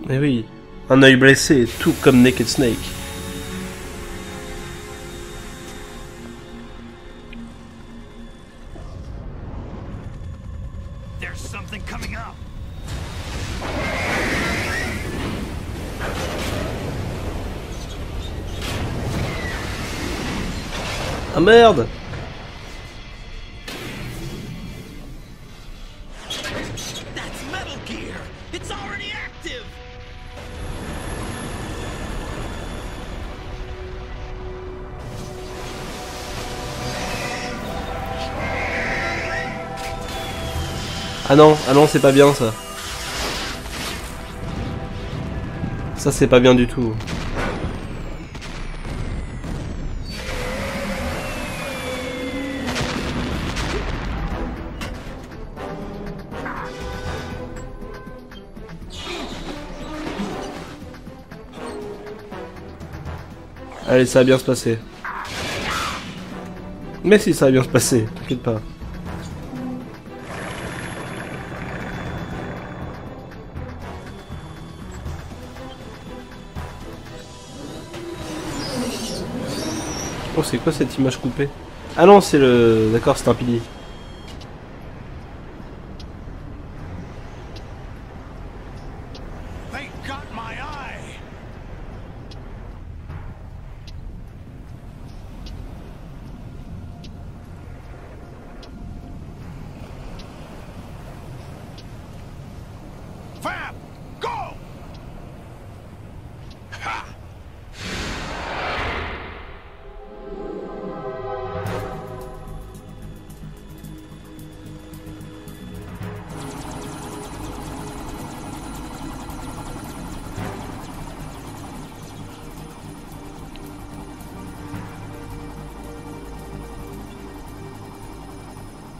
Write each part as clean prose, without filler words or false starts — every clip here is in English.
Eh oui, un œil blessé, tout comme Naked Snake. There's something coming up. Ah merde! That's Metal Gear. It's already active. Ah non, c'est pas bien ça. Ça c'est pas bien du tout. Allez, ça va bien se passer. Mais si, ça va bien se passer, t'inquiète pas. Oh, c'est quoi cette image coupée? Ah non, c'est le... D'accord, c'est un pilier. They got my eye. Fab, go. Ha.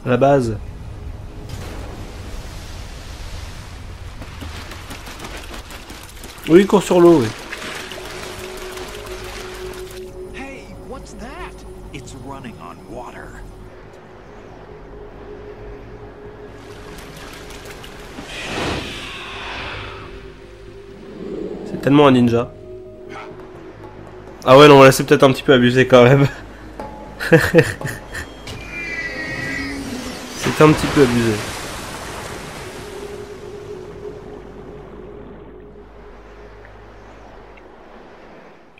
À la base. Oui, il court sur l'eau, oui. Hey, what's that? It's running on water. C'est tellement un ninja. Ah ouais, non, là c'est peut-être un petit peu abusé quand même. C'est un petit peu abusé.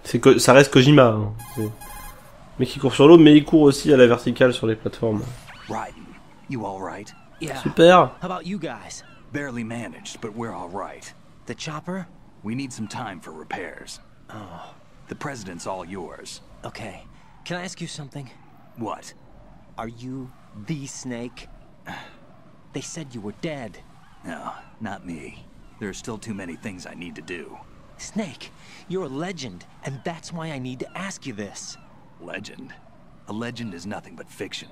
C'est que ça reste Kojima. Hein. Mais qui court sur l'eau, mais il court aussi à la verticale sur les plateformes. Right. You all right? Yeah. Super. How about you guys? Barely managed, but we're all right. The chopper? We need some time for repairs. Oh, The president's all yours. okay. Can I ask you something? What? Are you the Snake? They said you were dead. No, not me. There are still too many things I need to do. Snake, you're a legend, and that's why I need to ask you this. Legend? A legend is nothing but fiction.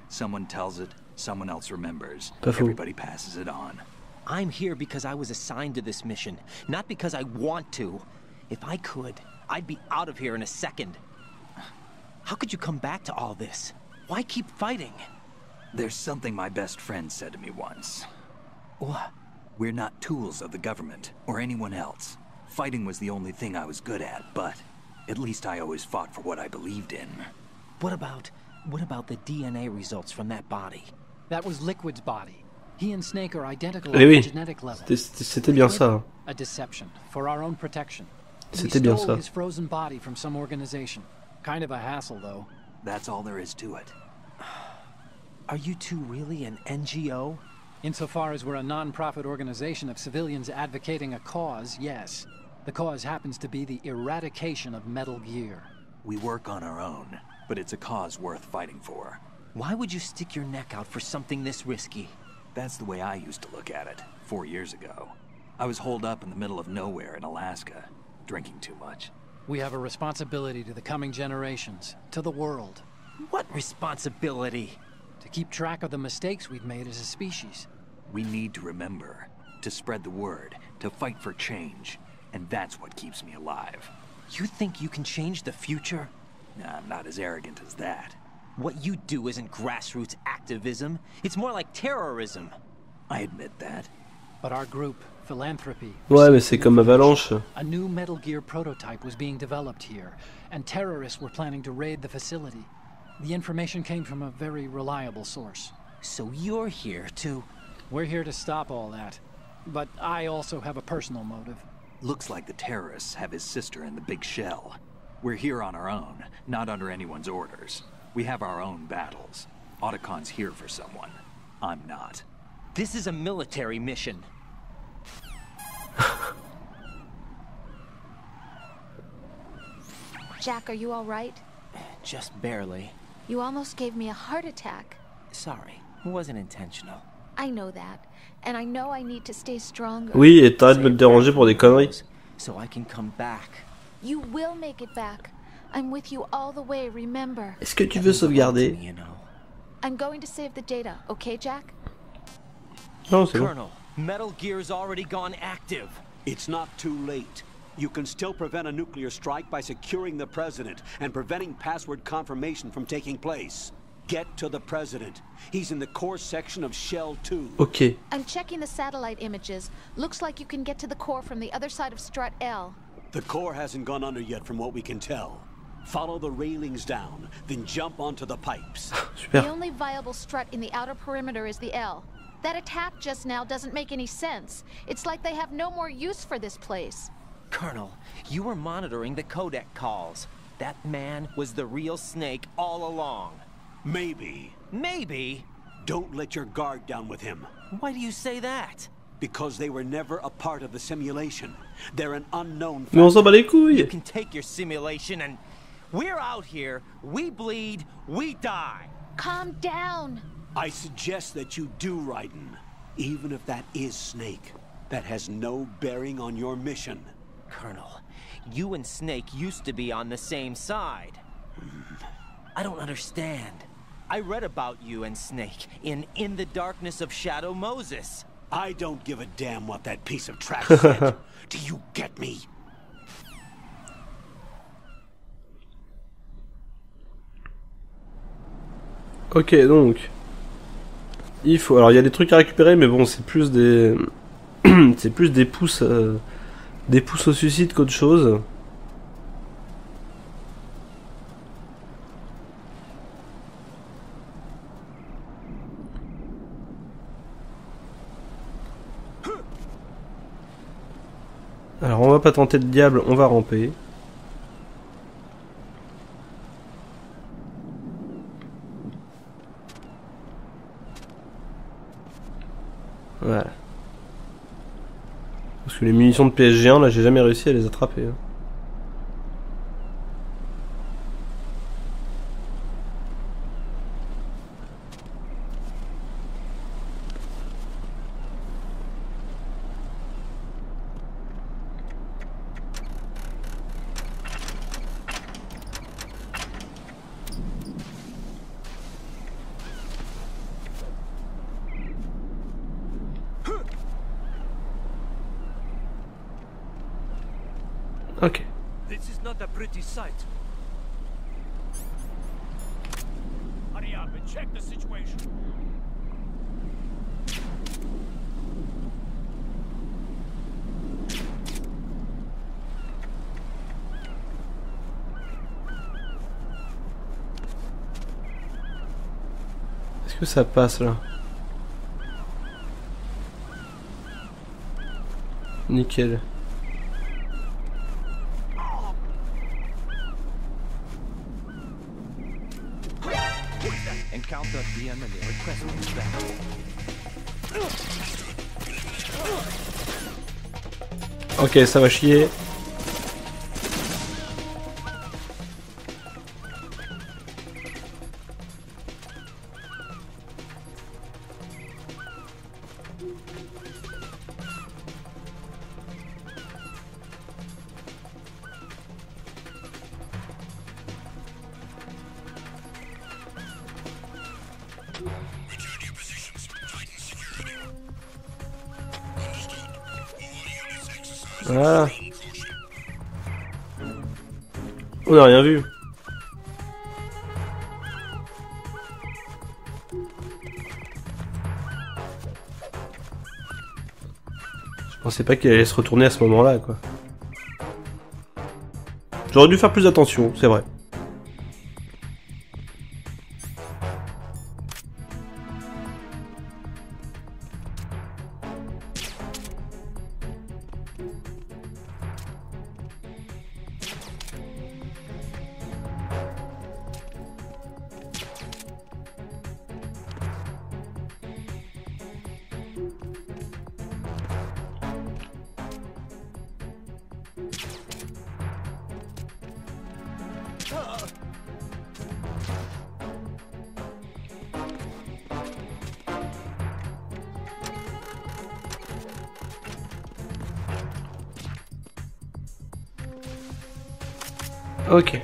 Someone tells it, someone else remembers. Pas faux. Everybody passes it on. I'm here because I was assigned to this mission, not because I want to. If I could, I'd be out of here in a second. How could you come back to all this? Why keep fighting? There's something my best friend said to me once. What? We're not tools of the government, or anyone else. Fighting was the only thing I was good at, but at least I always fought for what I believed in. What about the DNA results from that body? That was Liquid's body. He and Snake are identical Eh on oui. the genetic level. C'était bien ça. A deception for our own protection. We C'était bien stole ça. his frozen body from some organization. Kind of a hassle, though. That's all there is to it. Are you two really an NGO? Insofar as we're a non-profit organization of civilians advocating a cause, yes. The cause happens to be the eradication of Metal Gear. We work on our own, but it's a cause worth fighting for. Why would you stick your neck out for something this risky? That's the way I used to look at it, 4 years ago. I was holed up in the middle of nowhere in Alaska, drinking too much. We have a responsibility to the coming generations, to the world, What responsibility? to keep track of the mistakes we've made as a species. We need to remember, to spread the word, to fight for change, and that's what keeps me alive. You think you can change the future? Nah, I'm not as arrogant as that. What you do isn't grassroots activism. It's more like terrorism. I admit that. but our group, Philanthropy, Ouais, mais c'est comme Avalanche. a new Metal Gear prototype was being developed here, and terrorists were planning to raid the facility. The information came from a very reliable source. So you're here to... We're here to stop all that, but I also have a personal motive. Looks like the terrorists have his sister in the big shell. We're here on our own, not under anyone's orders. We have our own battles. Otacon's here for someone. I'm not. This is a military mission. Jack, are you all right? Just barely. You almost gave me a heart attack. Sorry, it wasn't intentional. I know that, and I know I need to stay stronger. Oui, et t'arrêtes de me déranger pour des conneries. So I can come back. You will make it back. I'm with you all the way, remember. Est-ce que tu veux sauvegarder? You know. I'm going to save the data, okay, Jack? Non, c'est bon. Colonel, Metal Gear's already gone active. It's not too late. You can still prevent a nuclear strike by securing the president and preventing password confirmation from taking place. Get to the president. He's in the core section of Shell 2. Ok. I'm checking the satellite images. Looks like you can get to the core from the other side of Strut L. The core hasn't gone under yet from what we can tell. Follow the railings down, then jump onto the pipes. Super. The only viable strut in the outer perimeter is the L. That attack just now doesn't make any sense. It's like they have no more use for this place. Colonel, you were monitoring the codec calls. That man was the real Snake all along. Maybe. Maybe? Don't let your guard down with him. Why do you say that? Because they were never a part of the simulation. They're an unknown Mais on s'en bat les You couilles. can take your simulation and... We're out here, we bleed, we die. Calm down. I suggest that you do, Raiden. Even if that is Snake. That has no bearing on your mission. Colonel, you and Snake used to be on the same side. I don't understand. I read about you and Snake in the Darkness of Shadow Moses. I don't give a damn what that piece of trash said. Do you get me? Ok, donc. Il faut. Alors, il y a des trucs à récupérer, mais bon, c'est plus des. C'est plus des pouces. Des pouces au suicide qu'autre chose. Alors, on va pas tenter de diable, on va ramper. Voilà. Parce que les munitions de PSG1, là, j'ai jamais réussi à les attraper. Hein. Ok. This is not a pretty sight. Hurry up and check the situation. Est-ce que ça passe là? Nickel. Encounter the enemy. Request back. Ok, ça va chier. Voilà. On n'a rien vu. Je pensais pas qu'il allait se retourner à ce moment-là, quoi. J'aurais dû faire plus attention, c'est vrai. Ok.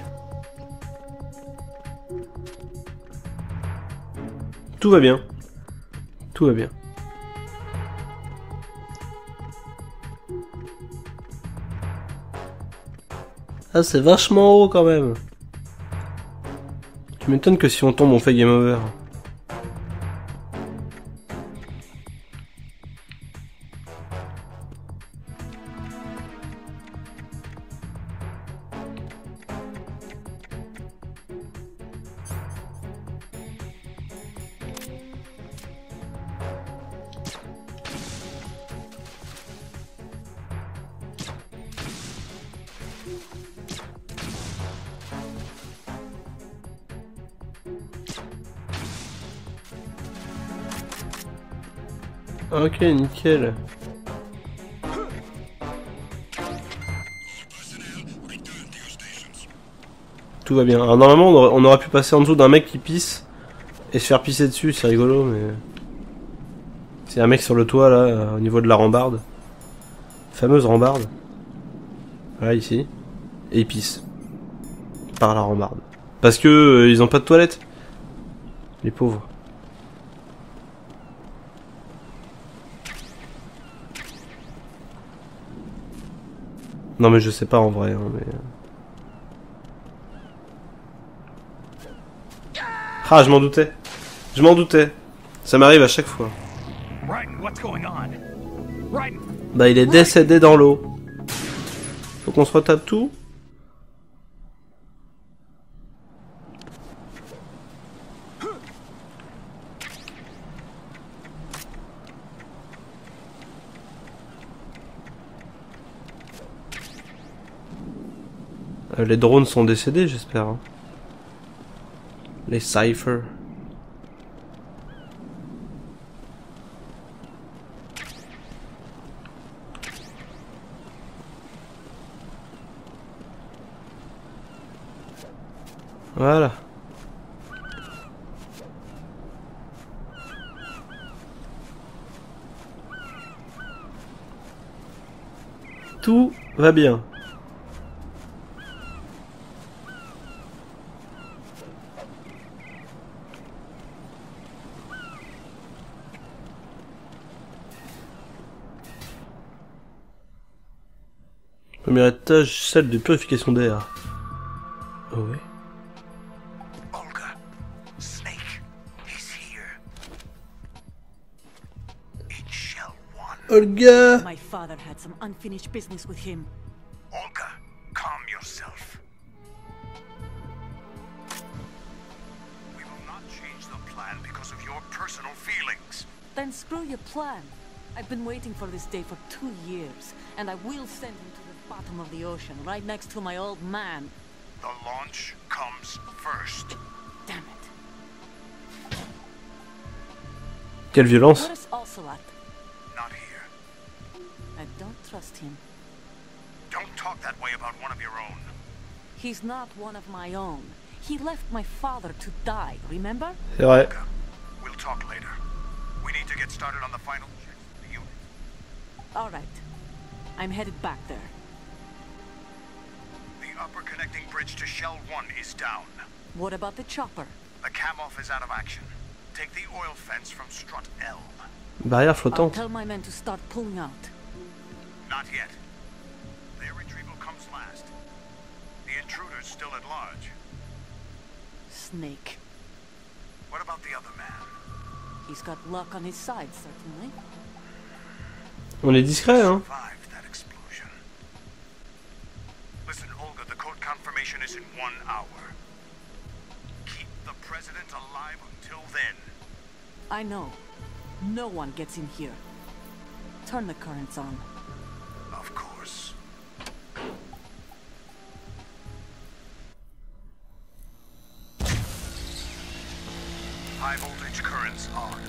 Tout va bien. Tout va bien. Ah, c'est vachement haut quand même. Tu m'étonnes que si on tombe, on fait game over. Ok, nickel. Tout va bien. Alors normalement, on aurait pu passer en dessous d'un mec qui pisse et se faire pisser dessus, c'est rigolo, mais... C'est un mec sur le toit, là, au niveau de la rambarde. Fameuse rambarde. Voilà, ici. Et il pisse. Par la rambarde. Parce que ils ont pas de toilette. Les pauvres. Non mais je sais pas en vrai, hein, mais... Ah, je m'en doutais. Je m'en doutais. Ça m'arrive à chaque fois. Bah il est décédé dans l'eau. Faut qu'on se retape tout. Les drones sont décédés, j'espère. Hein. Les Cypher. Voilà. Tout va bien. Premier étage, salle de purification d'air. Oh oui. Olga, Snake, he's here. In Shell 1. Olga! My father had some unfinished business with him. Olga, calm yourself. We will not change the plan because of your personal feelings. Then screw your plan. I've been waiting for this day for 2 years, and I will send him to the bottom of the ocean, right next to my old man. The launch comes first. Damn it. Quelle violence! Where's Ocelot? Not here. I don't trust him. Don't talk that way about one of your own. He's not one of my own. He left my father to die, remember? C'est vrai. Olga, we'll talk later. We need to get started on the final checks for the unit. All right. I'm headed back there. The upper connecting bridge to Shell 1 is down. What about the chopper? The cam-off is out of action. Take the oil fence from strut L. Barrière I'll flottante. tell my men to start pulling out. Not yet. Their retrieval comes last. The intruder's still at large. Snake. What about the other man? He's got luck on his side, certainly. On est discret, hein. Survived that explosion. Listen, Olga, the code confirmation is in 1 hour. Keep the president alive until then. I know. No one gets in here. Turn the currents on. Of course. High voltage currents on.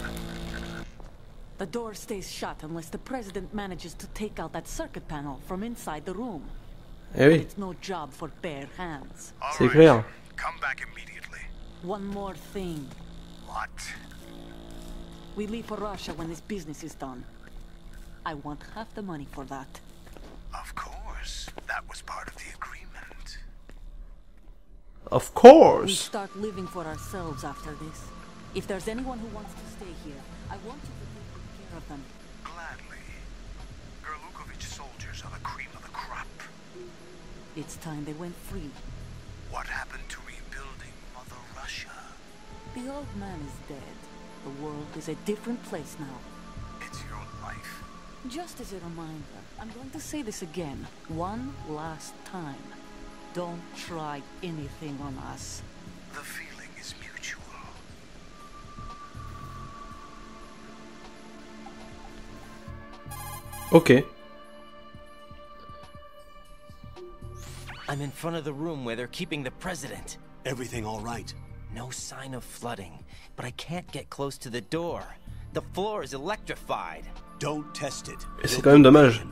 The door stays shut unless the president manages to take out that circuit panel from inside the room. Eh oui, It's no job for bare hands. c'est clair. Come back immediately. One more thing. What? We leave for Russia when this business is done. I want half the money for that. Of course. That was part of the agreement. Of We course. start living for ourselves after this. If there's anyone who wants to stay here, I want you to take good care of them. Gladly. Gerlukovich soldiers are the cream of the crop. It's time they went free. What happened to rebuilding Mother Russia? The old man is dead. The world is a different place now. It's your life. Just as a reminder, I'm going to say this again, one last time. Don't try anything on us. The feeling is mutual. Ok. I'm in front of the room where they're keeping the president. Everything all right? No sign of flooding, but I can't get close to the door. The floor is electrified. Don't test it. Et c'est quand même dommage.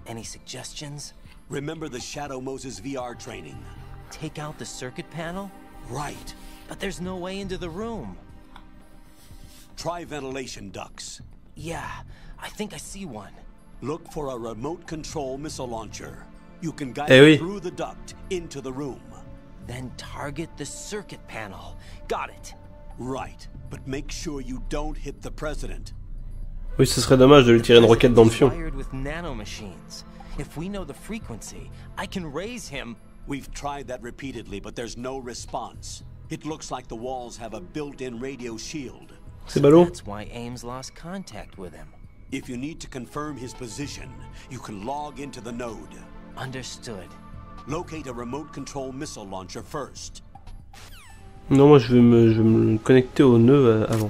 Any suggestions? Remember the Shadow Moses VR training? Take out the circuit panel? Right. But there's no way into the room. Try ventilation ducts. Yeah, I think I see one. Look for a remote control missile launcher. You can guide Eh oui. it through the duct into the room. Then target the circuit panel. Got it. Right. But make sure you don't hit the president. Oui, ce serait dommage de lui tirer une roquette dans le fion. Wired with nanomachines. If we know the frequency, I can raise him. We've tried that repeatedly, but there's no response. It looks like the walls have a built-in radio shield. C'est ballot. That's why Ames lost contact with him. If you need to confirm his position, you can log into the node. Understood. Locate a remote control missile launcher first. Non, moi je vais me connecter au nœud avant.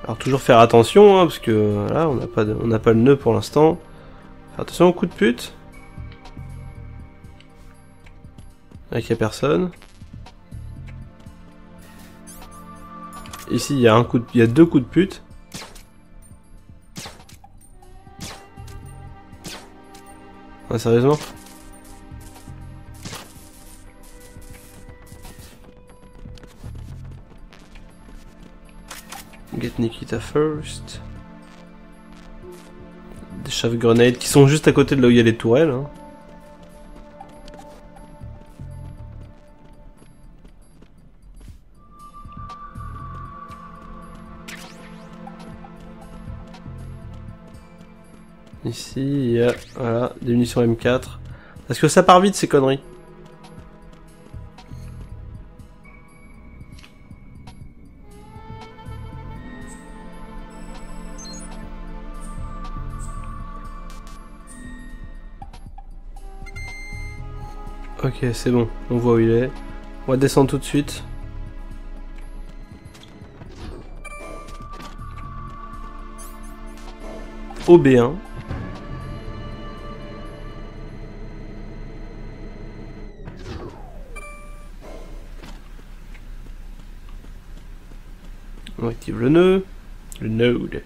Alors toujours faire attention, hein, parce que là on n'a pas le nœud pour l'instant. Faire attention au coup de pute. Là il y a personne. Ici il y a deux coups de pute. Ah, sérieusement? Get Nikita first. Des chaff-grenades qui sont juste à côté de là où il y a les tourelles. Hein. Ici, il y a voilà, des munitions M4. Parce que ça part vite ces conneries. Ok, c'est bon, on voit où il est. On va descendre tout de suite. Au B1. On active le nœud, le node.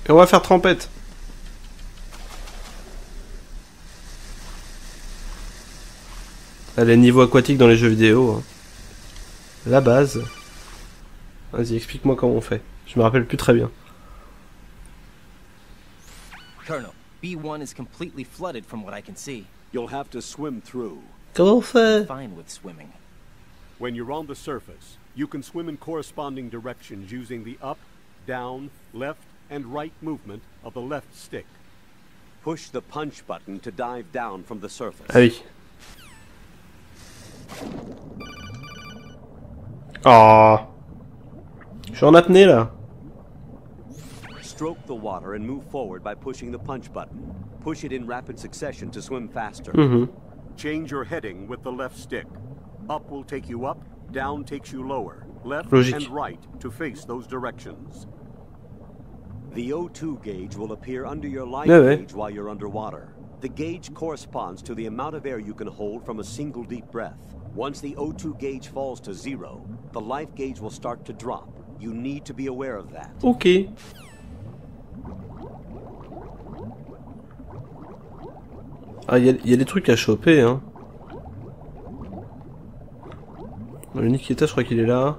Et on va faire trempette. Les niveaux aquatiques dans les jeux vidéo. Hein. La base. Vas-y, explique-moi comment on fait. Je me rappelle plus très bien. Colonel, B1 is completely flooded from what I can see. You'll have to swim through. Comment on fait? Fine with swimming. When you're on the surface, you can swim in corresponding directions using the up, down, left, and right movement of the left stick. Push the punch button to dive down from the surface. Ah oui. Oh. Je suis en apnée là. Stroke the water and move forward by pushing the punch button. Push it in rapid succession to swim faster. Change your heading with the left stick. Up will take you up, down takes you lower. Left Logique. and right to face those directions. The O2 gauge will appear under your life gauge while you're underwater. The gauge corresponds to the amount of air you can hold from a single deep breath. Once the O2 gauge falls to 0, the life gauge will start to drop. You need to be aware of that. Ok. Ah, y a des trucs à choper, hein. Le Nikita, je crois qu'il est là.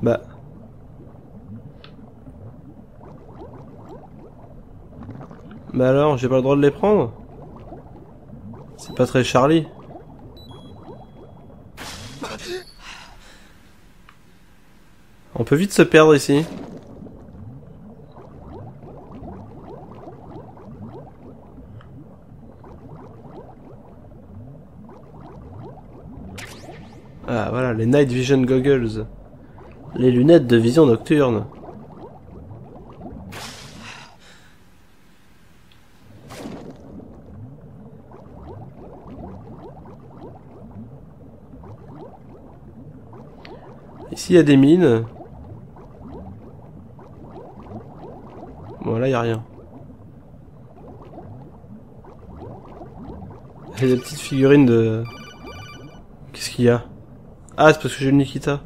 Bah. Bah alors, j'ai pas le droit de les prendre? C'est pas très Charlie. On peut vite se perdre ici. Ah voilà, les Night Vision Goggles. Les lunettes de vision nocturne. Ici il y a des mines. Bon là il n'y a rien. Il y a des petites figurines de... Qu'est-ce qu'il y a? Ah, c'est parce que j'ai le Nikita.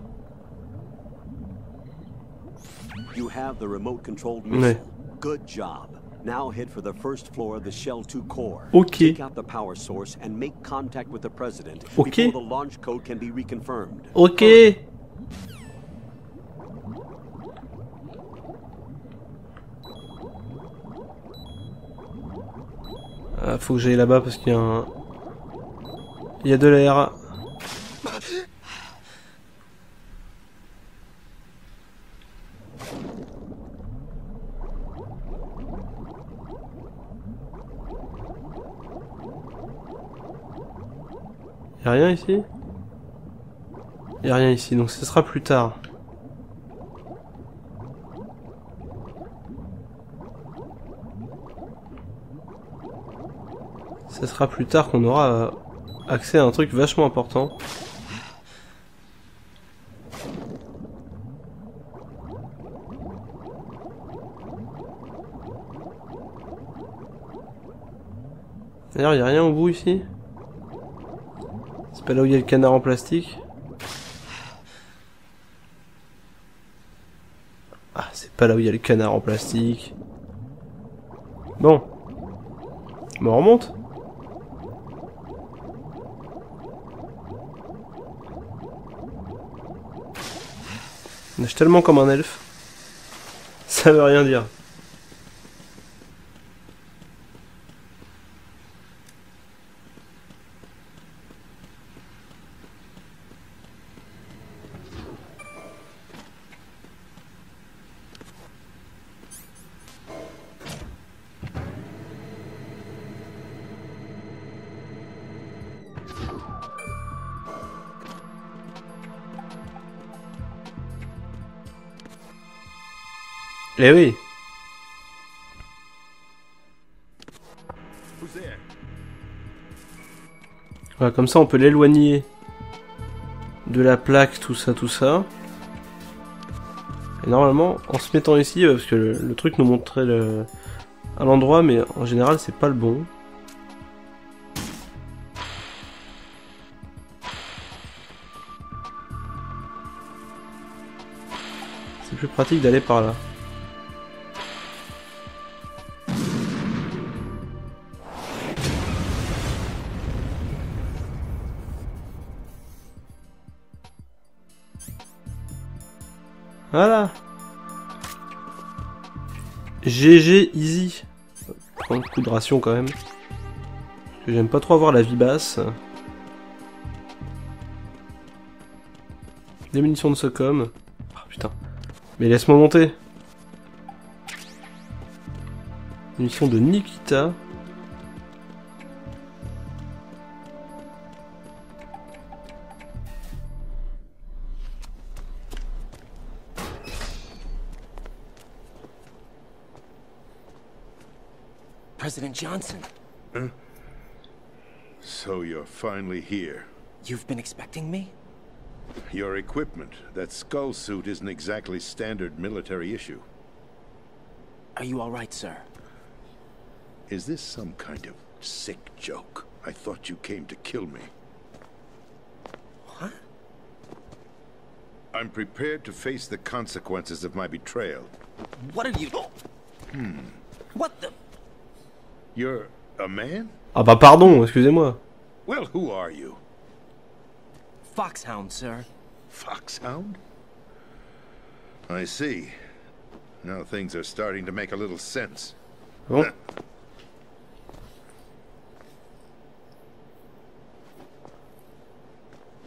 You have the remote controlled missile. Good job. Now head for the first floor of the Shell 2 core. Ok. Take out the power source and make contact with the president Ok. before the launch code can be reconfirmed. Ok. Ah, faut que j'aille là-bas parce qu'il y a un... Il y a de l'air. Y'a rien ici? Y'a rien ici, donc ce sera plus tard. Ce sera plus tard qu'on aura accès à un truc vachement important. D'ailleurs, y'a rien au bout ici? C'est pas là où il y a le canard en plastique? Ah, c'est pas là où il y a le canard en plastique. Bon. Bon, on remonte. On nage tellement comme un elfe. Ça veut rien dire. Eh oui. Voilà, comme ça on peut l'éloigner de la plaque, tout ça, tout ça. Et normalement, en se mettant ici, parce que le truc nous montrait à l'endroit, mais en général c'est pas le bon. C'est plus pratique d'aller par là. Voilà. GG easy. Prends un coup de ration quand même. Parce que j'aime pas trop avoir la vie basse. Des munitions de Socom. Ah putain. Mais laisse-moi monter. Munitions de Nikita. President Johnson. Huh? So you're finally here. You've been expecting me? Your equipment, that skull suit isn't exactly standard military issue. Are you all right, sir? Is this some kind of sick joke? I thought you came to kill me. What? I'm prepared to face the consequences of my betrayal. What are you... What the... You're a man? Ah bah pardon, excusez-moi. Well, who are you? Foxhound, sir. Foxhound? I see. Now things are starting to make a little sense. Oh.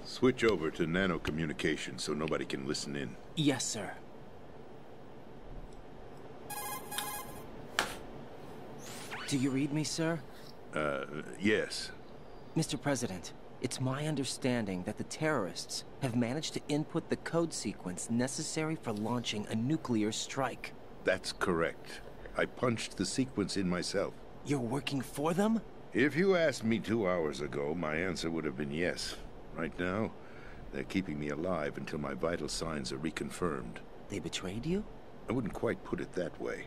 Switch over to nano communication so nobody can listen in. Yes, sir. Do you read me, sir? Yes. Mr. President, it's my understanding that the terrorists have managed to input the code sequence necessary for launching a nuclear strike. That's correct. I punched the sequence in myself. You're working for them? If you asked me 2 hours ago, my answer would have been yes. Right now, they're keeping me alive until my vital signs are reconfirmed. They betrayed you? I wouldn't quite put it that way.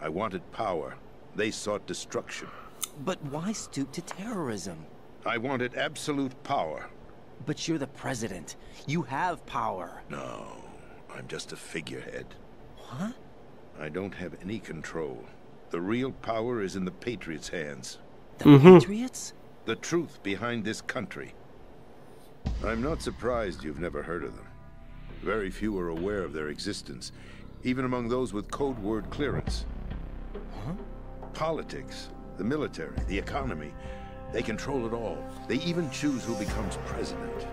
I wanted power. They sought destruction. But why stoop to terrorism? I wanted absolute power. But you're the president. You have power. No, I'm just a figurehead. What? I don't have any control. The real power is in the Patriots' hands. The Patriots? The truth behind this country. I'm not surprised you've never heard of them. Very few are aware of their existence, even among those with code word clearance. Huh? Politics, the military, the economy, they control it all. They even choose who becomes president.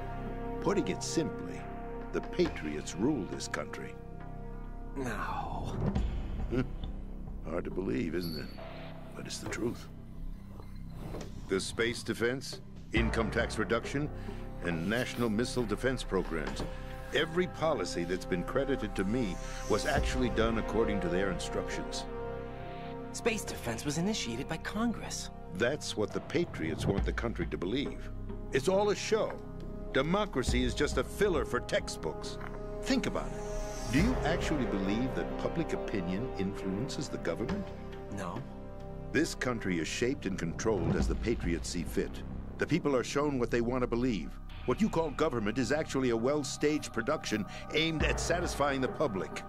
Putting it simply, the Patriots rule this country. No. Hard to believe, isn't it? But it's the truth. The space defense, income tax reduction, and national missile defense programs. Every policy that's been credited to me was actually done according to their instructions. Space defense was initiated by Congress. That's what the Patriots want the country to believe. It's all a show. Democracy is just a filler for textbooks. Think about it. Do you actually believe that public opinion influences the government? No. This country is shaped and controlled as the Patriots see fit. The people are shown what they want to believe. What you call government is actually a well-staged production aimed at satisfying the public.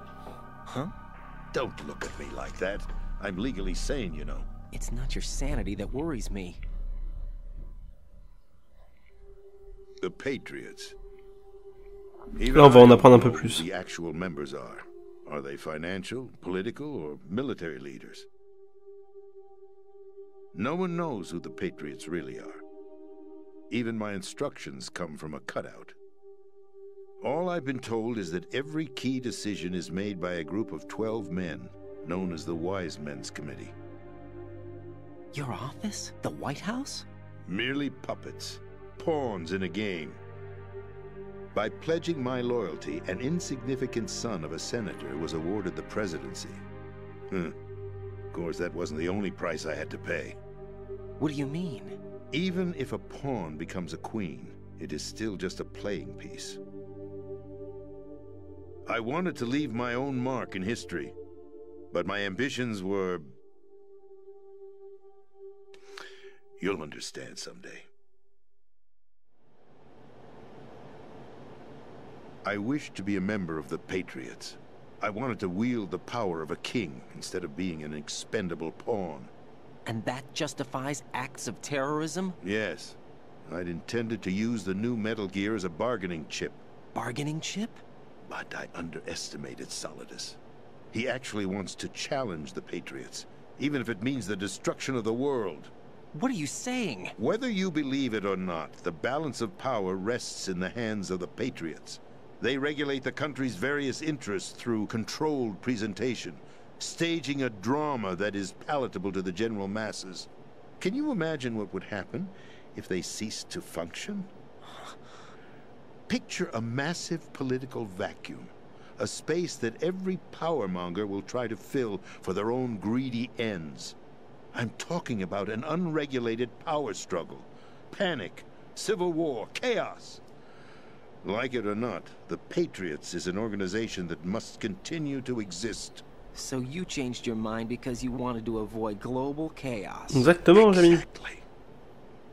Huh? Don't look at me like that. I'm legally sane, you know. It's not your sanity that worries me. The Patriots. Là, on va en apprendre un peu plus. The actual members are. Are they financial, political, or military leaders? No one knows who the Patriots really are. Even my instructions come from a cutout. All I've been told is that every key decision is made by a group of 12 men, known as the Wise Men's Committee. Your office? The White House? Merely puppets, pawns in a game. By pledging my loyalty, an insignificant son of a senator was awarded the presidency. Of course, that wasn't the only price I had to pay. What do you mean? Even if a pawn becomes a queen, it is still just a playing piece. I wanted to leave my own mark in history, but my ambitions were... You'll understand someday. I wished to be a member of the Patriots. I wanted to wield the power of a king instead of being an expendable pawn. And that justifies acts of terrorism? Yes. I'd intended to use the new Metal Gear as a bargaining chip. Bargaining chip? But I underestimated Solidus. He actually wants to challenge the Patriots, even if it means the destruction of the world. What are you saying? Whether you believe it or not, the balance of power rests in the hands of the Patriots. They regulate the country's various interests through controlled presentation, staging a drama that is palatable to the general masses. Can you imagine what would happen if they ceased to function? Picture a massive political vacuum, a space that every powermonger will try to fill for their own greedy ends. I'm talking about an unregulated power struggle, panic, civil war, chaos. Like it or not, the Patriots is an organization that must continue to exist. So you changed your mind because you wanted to avoid global chaos. Exactement, Jamie. Exactly.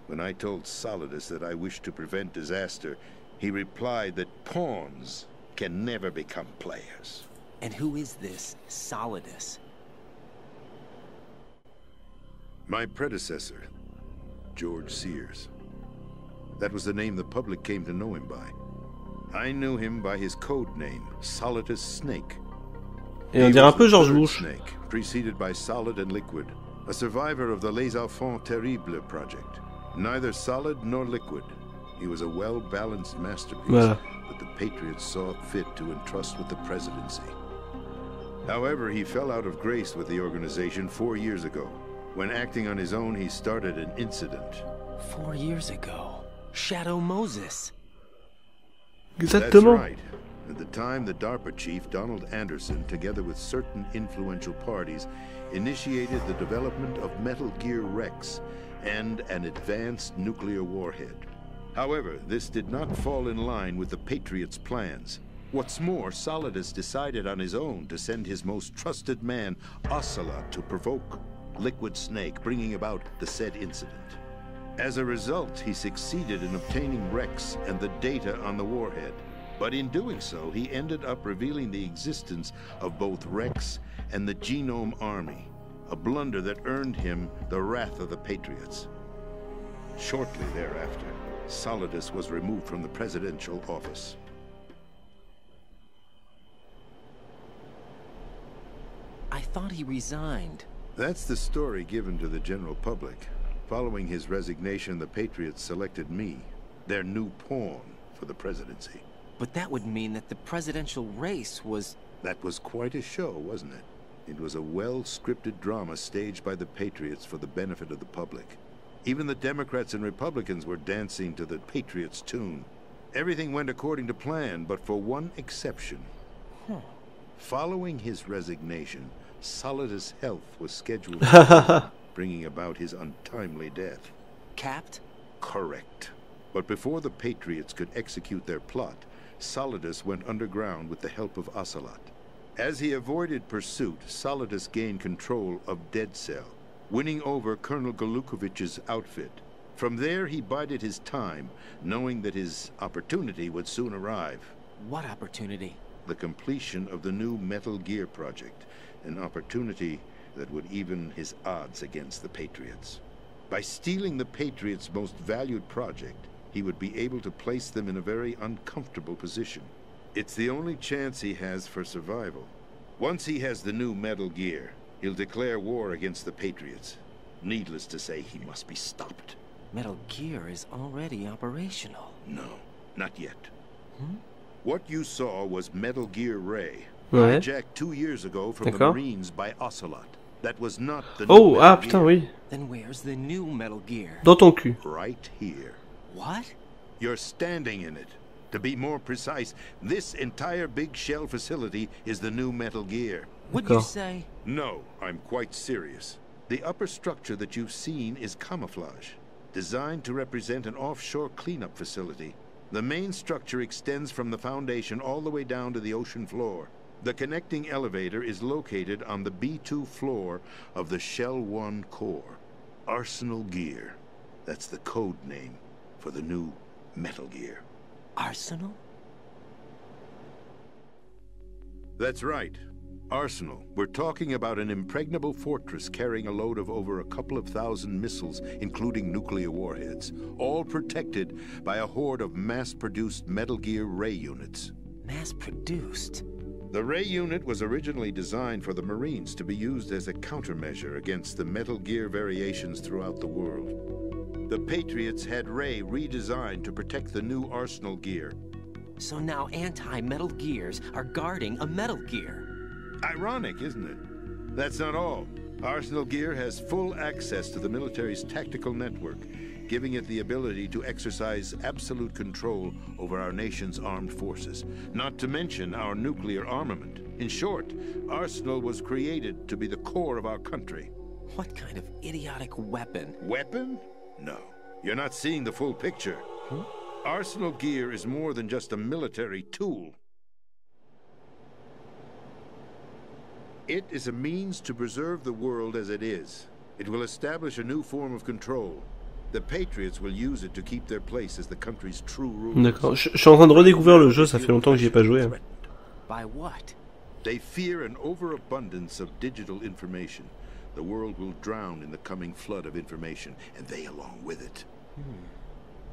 When I told Solidus that I wished to prevent disaster, he replied that pawns can never become players. And who is this Solidus? My predecessor, George Sears. That was the name the public came to know him by. I knew him by his code name, Solidus Snake. Et on dirait un peu George Bush. Snake, preceded by Solid and Liquid, a survivor of the Les Enfants Terribles project. Neither solid nor liquid. He was a well-balanced masterpiece that the Patriots saw fit to entrust with the presidency. However, he fell out of grace with the organization 4 years ago. When acting on his own, he started an incident. 4 years ago? Shadow Moses. Exactement. That's right. At the time, the DARPA chief, Donald Anderson, together with certain influential parties, initiated the development of Metal Gear Rex and an advanced nuclear warhead. However, this did not fall in line with the Patriots' plans. What's more, Solidus decided on his own to send his most trusted man, Ocelot, to provoke Liquid Snake, bringing about the said incident. As a result, he succeeded in obtaining Rex and the data on the warhead. But in doing so, he ended up revealing the existence of both Rex and the Genome Army, a blunder that earned him the wrath of the Patriots. Shortly thereafter, Solidus was removed from the presidential office. I thought he resigned. That's the story given to the general public. Following his resignation, the Patriots selected me, their new pawn, for the presidency. But that would mean that the presidential race was... That was quite a show, wasn't it? It was a well-scripted drama staged by the Patriots for the benefit of the public. Even the Democrats and Republicans were dancing to the Patriots' tune. Everything went according to plan, but for one exception. Following his resignation, Solidus' health was scheduled to bringing about his untimely death. Capped? Correct. But before the Patriots could execute their plot, Solidus went underground with the help of Ocelot. As he avoided pursuit, Solidus gained control of Dead Cell, winning over Colonel Golukovich's outfit. From there, he bided his time, knowing that his opportunity would soon arrive. What opportunity? The completion of the new Metal Gear project, an opportunity that would even his odds against the Patriots. By stealing the Patriots' most valued project, he would be able to place them in a very uncomfortable position. It's the only chance he has for survival. Once he has the new Metal Gear, he'll declare war against the Patriots. Needless to say, he must be stopped. Metal Gear is already operational. No, not yet. What you saw was Metal Gear Ray, hijacked 2 years ago from the Marines by Ocelot. That was not the new Metal putain, Gear. oui. Then where's the new Metal Gear? Dans ton cul. Right here. What? You're standing in it. To be more precise, this entire big shell facility is the new Metal Gear. What'd you say? No, I'm quite serious. The upper structure that you've seen is camouflage, designed to represent an offshore cleanup facility. The main structure extends from the foundation all the way down to the ocean floor. The connecting elevator is located on the B2 floor of the Shell 1 core. Arsenal Gear. That's the code name for the new Metal Gear. Arsenal? That's right. Arsenal. We're talking about an impregnable fortress carrying a load of over a couple of thousand missiles, including nuclear warheads, all protected by a horde of mass-produced Metal Gear Ray units. Mass-produced? The Ray unit was originally designed for the Marines to be used as a countermeasure against the Metal Gear variations throughout the world. The Patriots had Ray redesigned to protect the new Arsenal Gear. So now anti-Metal Gears are guarding a Metal Gear. Ironic, isn't it? That's not all. Arsenal Gear has full access to the military's tactical network, giving it the ability to exercise absolute control over our nation's armed forces, not to mention our nuclear armament. In short, Arsenal was created to be the core of our country. What kind of idiotic weapon? Weapon? No. You're not seeing the full picture. Huh? Arsenal Gear is more than just a military tool. It is a means to preserve the world as it is. It will establish a new form of control. The Patriots will use it to keep their place as the country's true rulers. D'accord, je suis en train de redécouvrir le jeu, ça fait longtemps que j'y ai pas joué. By what? They fear an overabundance of digital information. The world will drown in the coming flood of information, and they along with it.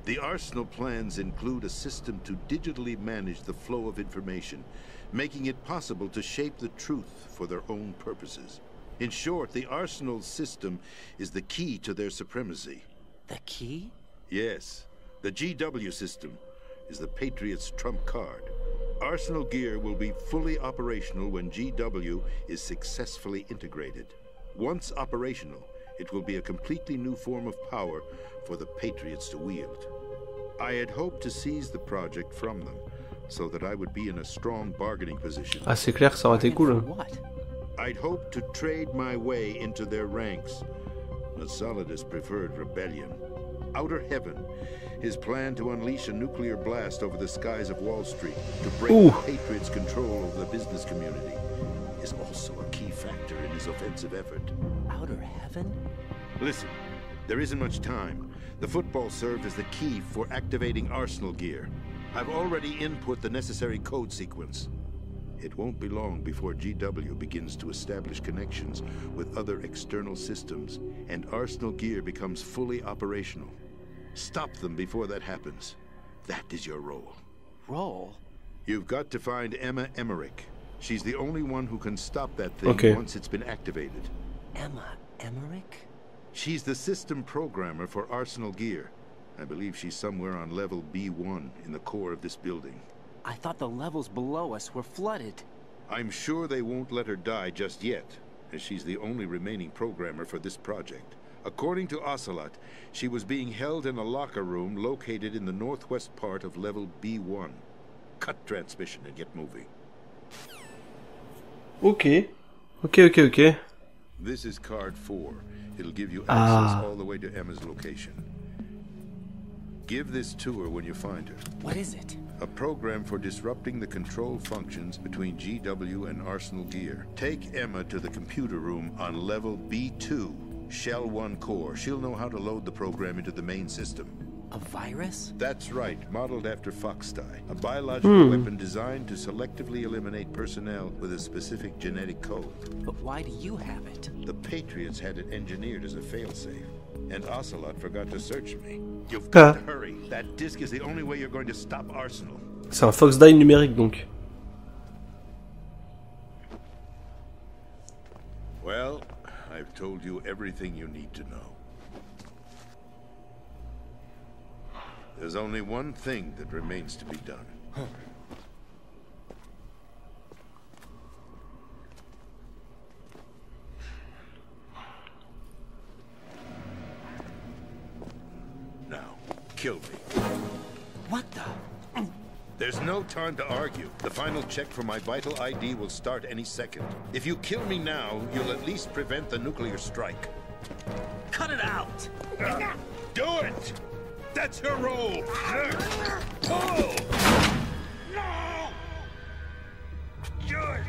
The Arsenal plans include a system to digitally manage the flow of information, making it possible to shape the truth for their own purposes. In short, the Arsenal system is the key to their supremacy. The key? Yes. The GW system is the Patriots' trump card. Arsenal Gear will be fully operational when GW is successfully integrated. Once operational, it will be a completely new form of power for the Patriots to wield. I had hoped to seize the project from them, so that I would be in a strong bargaining position. Ah, c'est clair, ça aurait été cool. I'd hoped to trade my way into their ranks. But Solidus preferred rebellion. Outer Heaven, his plan to unleash a nuclear blast over the skies of Wall Street to break the Patriots' control of the business community, is also a key factor in his offensive effort. Outer Heaven? Listen, there isn't much time. The football served as the key for activating Arsenal Gear. I've already input the necessary code sequence. It won't be long before GW begins to establish connections with other external systems, and Arsenal Gear becomes fully operational. Stop them before that happens. That is your role. Role? You've got to find Emma Emmerich. She's the only one who can stop that thing once it's been activated. Emma Emmerich? She's the system programmer for Arsenal Gear. I believe she's somewhere on level B1 in the core of this building. I thought the levels below us were flooded. I'm sure they won't let her die just yet, as she's the only remaining programmer for this project. According to Ocelot, she was being held in a locker room located in the northwest part of level B1. Cut transmission and get moving. Okay. This is card 4. It'll give you access all the way to Emma's location. Give this to her when you find her. What is it? A program for disrupting the control functions between GW and Arsenal Gear. Take Emma to the computer room on level B2, Shell 1 core. She'll know how to load the program into the main system. A virus? That's right, modeled after Foxdie. A biological weapon designed to selectively eliminate personnel with a specific genetic code. But why do you have it? The Patriots had it engineered as a failsafe. And Ocelot forgot to search me. You've got to hurry. That disk is the only way you're going to stop Arsenal. C'est un Foxdie numérique donc. Well, I've told you everything you need to know. There's only one thing that remains to be done. Now, kill me. What the? There's no time to argue. The final check for my vital ID will start any second. If you kill me now, you'll at least prevent the nuclear strike. Cut it out! Do it! That's your role! Oh! No! Do it!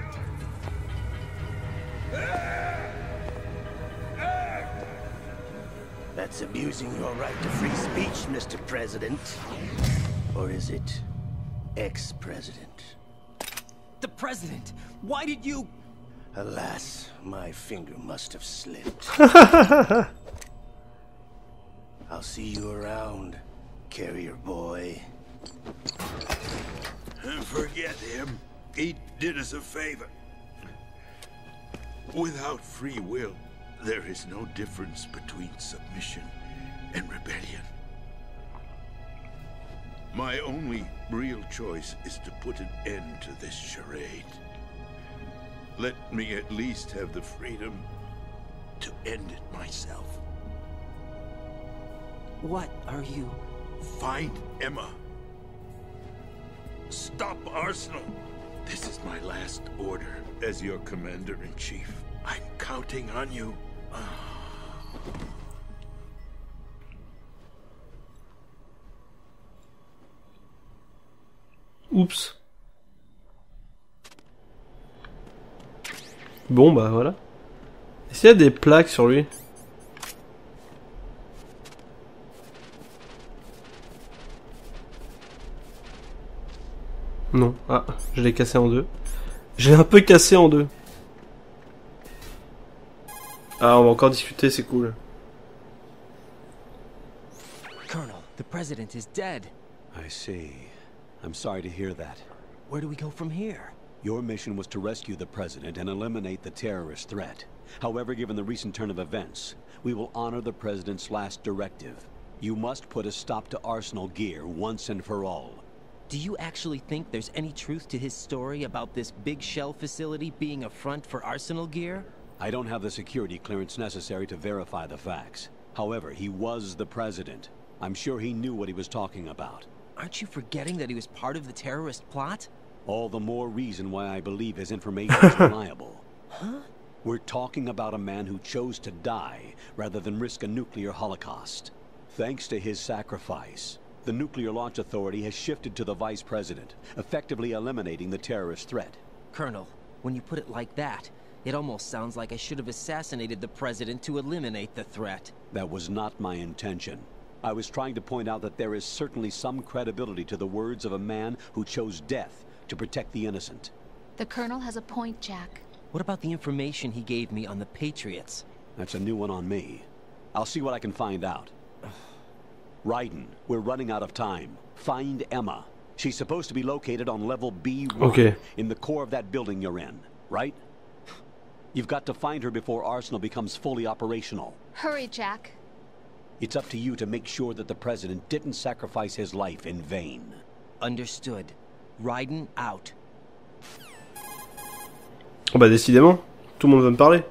That's abusing your right to free speech, Mr. President. Or is it ex-president? The president! Why did you... Alas, my finger must have slipped. I'll see you around, carrier boy. Forget him. He did us a favor. Without free will, there is no difference between submission and rebellion. My only real choice is to put an end to this charade. Let me at least have the freedom to end it myself. What are you? Find Emma. Stop Arsenal. This is my last order as your commander-in-chief. I'm counting on you. Oups. Bon bah voilà. Est-ce qu'il y a des plaques sur lui? Non. Ah, je l'ai cassé en deux. Je l'ai un peu cassé en deux. Ah, on va encore discuter, c'est cool. Colonel, the president is dead. I see. I'm sorry to hear that. Where do we go from here? Your mission was to rescue the president and eliminate the terrorist threat. However, given the recent turn of events, we will honor the president's last directive. You must put a stop to Arsenal gear once and for all. Do you actually think there's any truth to his story about this big shell facility being a front for Arsenal gear? I don't have the security clearance necessary to verify the facts. However, he was the president. I'm sure he knew what he was talking about. Aren't you forgetting that he was part of the terrorist plot? All the more reason why I believe his information is reliable. Huh? We're talking about a man who chose to die rather than risk a nuclear holocaust. Thanks to his sacrifice, the Nuclear Launch Authority has shifted to the Vice President, effectively eliminating the terrorist threat. Colonel, when you put it like that, it almost sounds like I should have assassinated the President to eliminate the threat. That was not my intention. I was trying to point out that there is certainly some credibility to the words of a man who chose death to protect the innocent. The Colonel has a point, Jack. What about the information he gave me on the Patriots? That's a new one on me. I'll see what I can find out. Raiden, we're running out of time. Find Emma. She's supposed to be located on level B1 in the core of that building you're in, right? You've got to find her before Arsenal becomes fully operational. Hurry, Jack. It's up to you to make sure that the President didn't sacrifice his life in vain. Understood. Raiden out. Oh bah décidément, tout le monde veut me parler.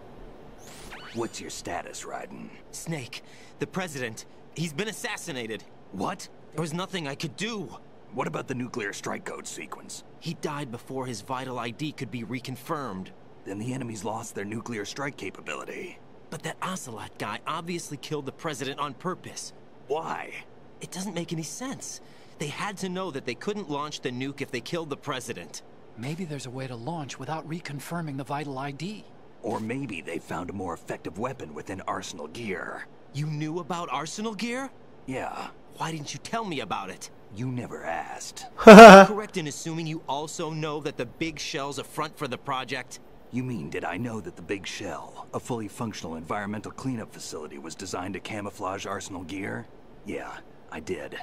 What's your status, Raiden? Snake, the President, he's been assassinated. What? There was nothing I could do. What about the nuclear strike code sequence? He died before his vital ID could be reconfirmed. Then the enemy's lost their nuclear strike capability. But that Ocelot guy obviously killed the President on purpose. Why? It doesn't make any sense. They had to know that they couldn't launch the nuke if they killed the President. Maybe there's a way to launch without reconfirming the vital ID. Or maybe they found a more effective weapon within Arsenal gear. You knew about Arsenal gear? Yeah. Why didn't you tell me about it? You never asked. Correct in assuming you also know that the Big Shell's a front for the project? You mean, did I know that the Big Shell, a fully functional environmental cleanup facility, was designed to camouflage Arsenal gear? Yeah, I did.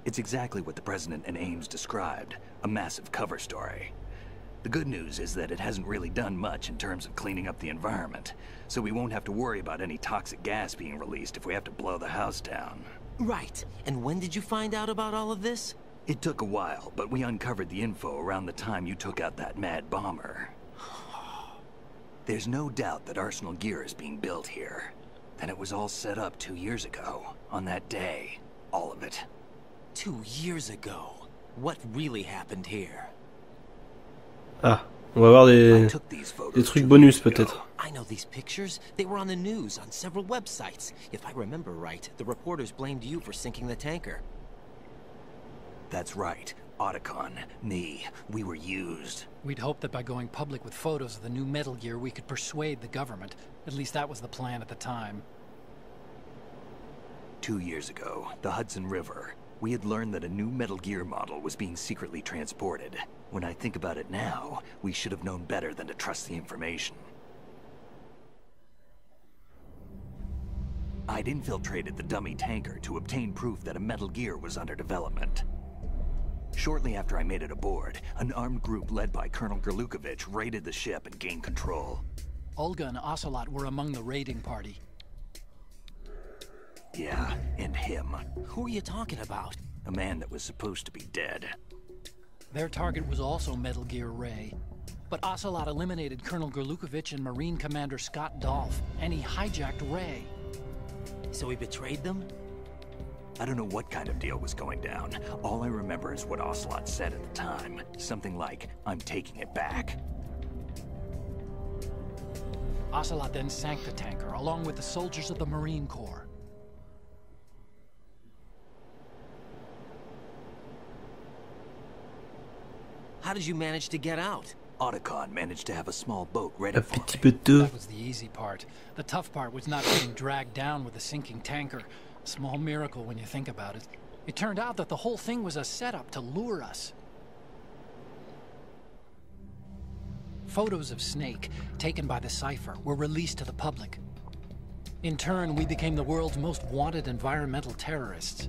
It's exactly what the President and Ames described, a massive cover story. The good news is that it hasn't really done much in terms of cleaning up the environment, so we won't have to worry about any toxic gas being released if we have to blow the house down. Right. And when did you find out about all of this? It took a while, but we uncovered the info around the time you took out that mad bomber. There's no doubt that Arsenal gear is being built here. Then it was all set up 2 years ago, on that day. All of it. 2 years ago? What really happened here? Ah, on va voir des trucs bonus peut-être. I know these pictures. They were on the news on several websites. If I remember right, the reporters blamed you for sinking the tanker. That's right. Otacon, me, we were used. We'd hoped that by going public with photos of the new Metal Gear, we could persuade the government. At least that was the plan at the time. 2 years ago, the Hudson River, we had learned that a new Metal Gear model was being secretly transported. When I think about it now, we should have known better than to trust the information. I'd infiltrated the dummy tanker to obtain proof that a Metal Gear was under development. Shortly after I made it aboard, an armed group led by Colonel Gerlukovich raided the ship and gained control. Olga and Ocelot were among the raiding party. Yeah, and him. Who are you talking about? A man that was supposed to be dead. Their target was also Metal Gear Ray. But Ocelot eliminated Colonel Gorlukovich and Marine Commander Scott Dolph, and he hijacked Ray. So he betrayed them? I don't know what kind of deal was going down. All I remember is what Ocelot said at the time. Something like, I'm taking it back. Ocelot then sank the tanker, along with the soldiers of the Marine Corps. How did you manage to get out? Otacon managed to have a small boat ready for me. That was the easy part. The tough part was not getting dragged down with a sinking tanker. A small miracle when you think about it. It turned out that the whole thing was a setup to lure us. Photos of Snake, taken by the Cypher, were released to the public. In turn, we became the world's most wanted environmental terrorists.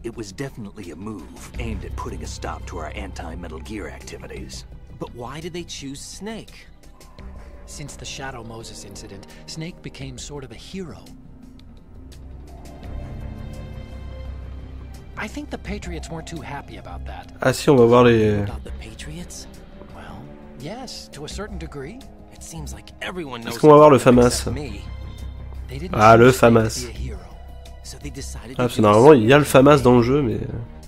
It was definitely a move aimed at putting a stop to our anti-Metal Gear activities. But why did they choose Snake? Since the Shadow Moses incident, Snake became sort of a hero. I think the Patriots weren't too happy about that. Ah si, on va voir les... About the Patriots? Well, yes, to a certain degree. It seems like everyone knows. Est-ce qu'on va voir le FAMAS? Ah, le FAMAS. Ah, parce que normalement, il y a le FAMAS dans le jeu, mais...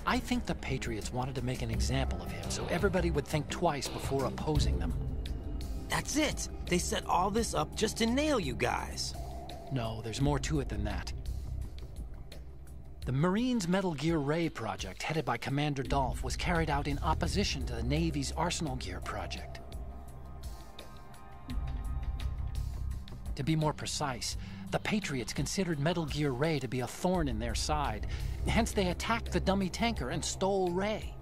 I think the Patriots wanted to make an example of him, so everybody would think twice before opposing them. That's it! They set all this up just to nail you guys. No, there's more to it than that. The Marines' Metal Gear Ray project, headed by Commander Dolph, was carried out in opposition to the Navy's Arsenal Gear project. To be more precise, the Patriots considered Metal Gear Ray to be a thorn in their side. Hence, they attacked the dummy tanker and stole Ray.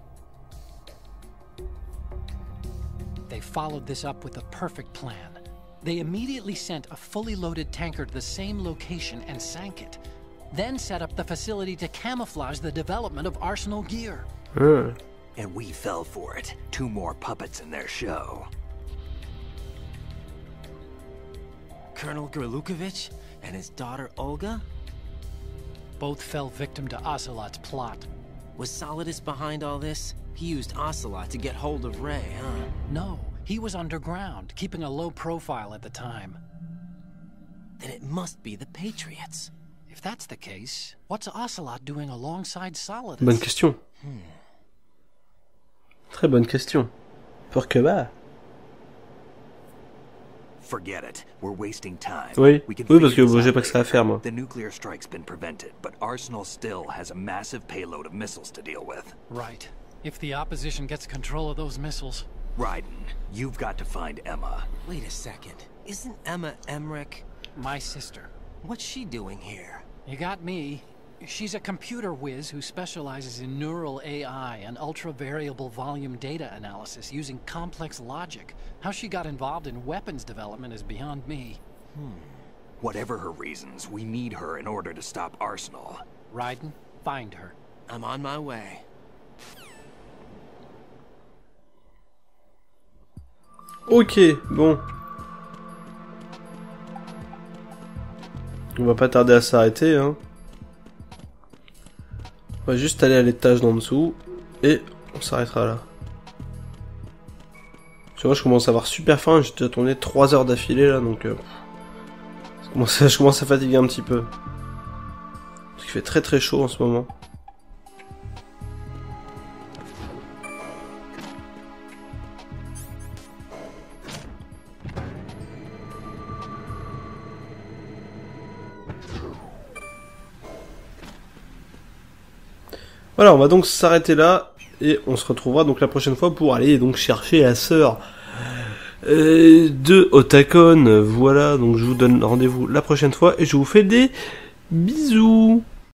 They followed this up with a perfect plan. They immediately sent a fully loaded tanker to the same location and sank it. Then set up the facility to camouflage the development of Arsenal Gear. And we fell for it. 2 more puppets in their show. Colonel Gorlukovich and his daughter Olga? Both fell victim to Ocelot's plot. Was Solidus behind all this? He used Ocelot to get hold of Ray, huh? No, he was underground, keeping a low profile at the time. Then it must be the Patriots. If that's the case, what's Ocelot doing alongside Solidus? Bonne question. Très bonne question. Pour que va? Forget it. We're wasting time. Oui, oui, parce que j'ai pas que ça à faire, moi. The nuclear strike's been prevented, but Arsenal still has a massive payload of missiles to deal with. Right. If the opposition gets control of those missiles... Raiden, you've got to find Emma. Wait a second. Isn't Emma Emmerich? My sister. What's she doing here? You got me. She's a computer whiz who specializes in neural AI and ultra-variable volume data analysis using complex logic. How she got involved in weapons development is beyond me. Whatever her reasons, we need her in order to stop Arsenal. Raiden, find her. I'm on my way. Ok, bon. On va pas tarder à s'arrêter, hein. On va juste aller à l'étage d'en dessous et on s'arrêtera là. Parce que moi je commence à avoir super faim, j'ai déjà tourné 3 heures d'affilée là, donc je commence à fatiguer un petit peu. Parce qu'il fait très très chaud en ce moment. Voilà, on va donc s'arrêter là, et on se retrouvera donc la prochaine fois pour aller donc chercher la sœur de Otacon. Voilà, donc je vous donne rendez-vous la prochaine fois, et je vous fais des bisous.